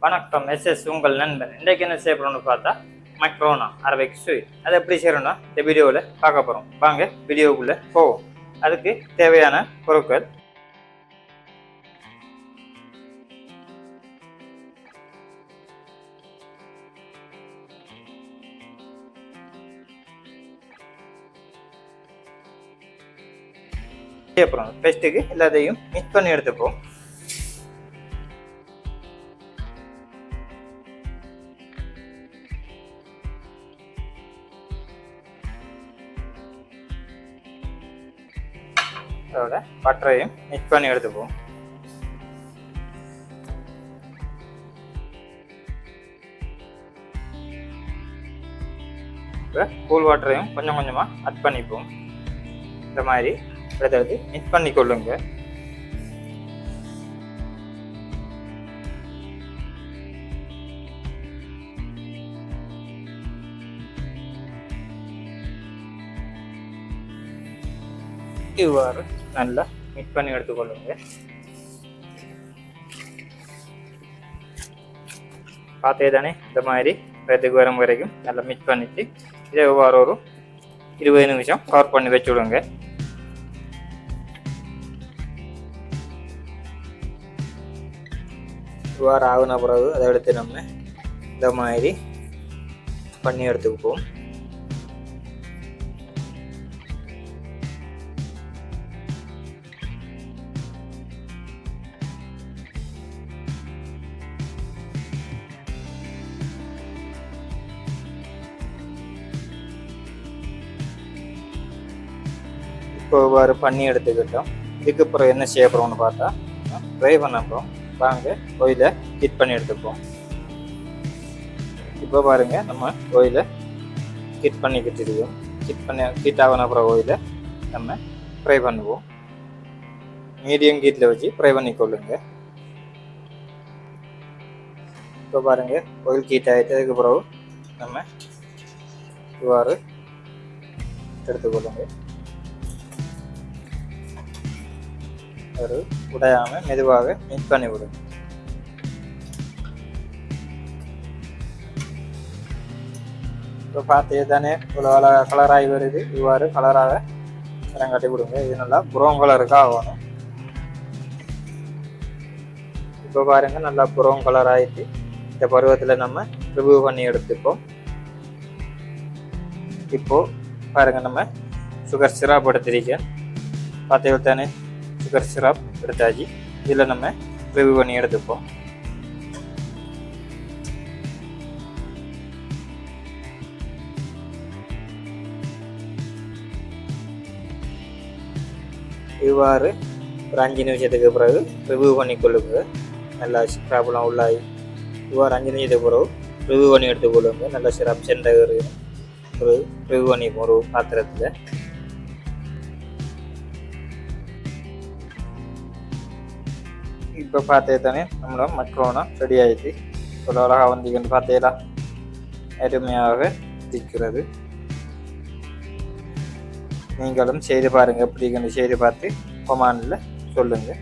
வணக்கம் உங்கள் நண்பன். இன்றைக்கு என்ன செய்ய போகிறோம்னு பார்த்தா மக்ரோனா அரபிக் ஸ்வீட். அதை எப்படி செய்யணும்னா இந்த வீடியோவில் பார்க்க போகிறோம். வாங்க வீடியோக்குள்ளே போவோம். அதுக்கு தேவையான பொருட்கள்: அப்புறம் பெஸ்ட்டுக்கு எல்லாத்தையும் மிக்ஸ் பண்ணி எடுத்துப்போம். அதோட பட்டரையும் மிக்ஸ் பண்ணி எடுத்துப்போம். இப்போ கூல் வாட்டரையும் கொஞ்சம் கொஞ்சமாக ஆட் பண்ணிப்போம். இந்த மாதிரி எடுத்து மிக்ஸ் பண்ணி கொள்ளுங்க. இவ்வாறு நல்லா மிக்ஸ் பண்ணி எடுத்துக்கொள்ளுங்க. பார்த்தே தானே, இந்த மாதிரி வெதுக்கு வரும் வரைக்கும் நல்லா மிக்ஸ் பண்ணிட்டு இதை இவ்வாறு ஒரு 20 நிமிஷம் கவர் பண்ணி வச்சு விடுங்க. இவ்வாறு ஆகுன பிறகு அதை எடுத்து நம்ம இந்த மாதிரி பண்ணி எடுத்துக்குப்போம். இப்போ இவ்வாறு பண்ணி எடுத்துக்கிட்டோம். இதுக்கப்புறம் என்ன செய்ய போகிறோம்னு பார்த்தா ஃப்ரை பண்ண போகிறோம். வாங்க ஆயிலை ஹீட் பண்ணி எடுத்துப்போம். இப்போ பாருங்க, நம்ம ஆயிலை ஹீட் பண்ணிக்கிட்டு இருக்கோம். ஹீட் ஆகின அப்புறம் ஆயிலை நம்ம ஃப்ரை பண்ணுவோம். மீடியம் ஹீட்டில் வச்சு ஃப்ரை பண்ணிக்கொள்ளுங்க. இப்போ பாருங்க, ஆயில் ஹீட் ஆகிட்டு அதுக்கு பிறகு நம்ம இவ்வாறு எடுத்துக்கொள்ளுங்க. ஒரு உடையாம மெதுவாக மிக்ஸ் பண்ணி விடுங்க. இப்போ பார்த்தே தானே இவ்வளோ கலராகி வருது. இவ்வாறு கலராக கட்டி விடுங்க. இது நல்லா ப்ரௌன் கலருக்காக ஆகணும். இப்போ பாருங்க, நல்லா ப்ரௌன் கலர் ஆகிட்டு இந்த பருவத்தில் நம்ம ரிமூவ் பண்ணி எடுத்துப்போம். இப்போ பாருங்க, நம்ம சுகர் சிரப் எடுத்திருக்கேன். பார்த்தே தானே, சுகர் சிரப் எடுத்தாச்சு. இதில் நம்ம ரிவ்யூ பண்ணி எடுத்துப்போம். இவ்வாறு ஒரு 5 நிமிஷத்துக்கு பிறகு ரிவ்யூ பண்ணி கொள்ளுங்க. நல்லா சிராப்லாம் உள்ளாகி இவ்வாறு 5 நிமிஷத்துக்கு பிறகு ரிவ்யூ பண்ணி எடுத்துக்கொள்ளுங்க. நல்லா சிராப் சென்ட ஒரு ரிவ்யூ பண்ணி ஒரு பாத்திரத்தில். இப்போ பார்த்தே தானே, நம்மளோட மக்ரோனா ரெடி ஆகிடுச்சு. இவ்வளோ அழகாக வந்தீங்கன்னு பார்த்தேலா, அருமையாக இருக்கிறது. நீங்களும் செய்து பாருங்கள். எப்படிங்கன்னு செய்து பார்த்து கமெண்ட்ல சொல்லுங்கள்.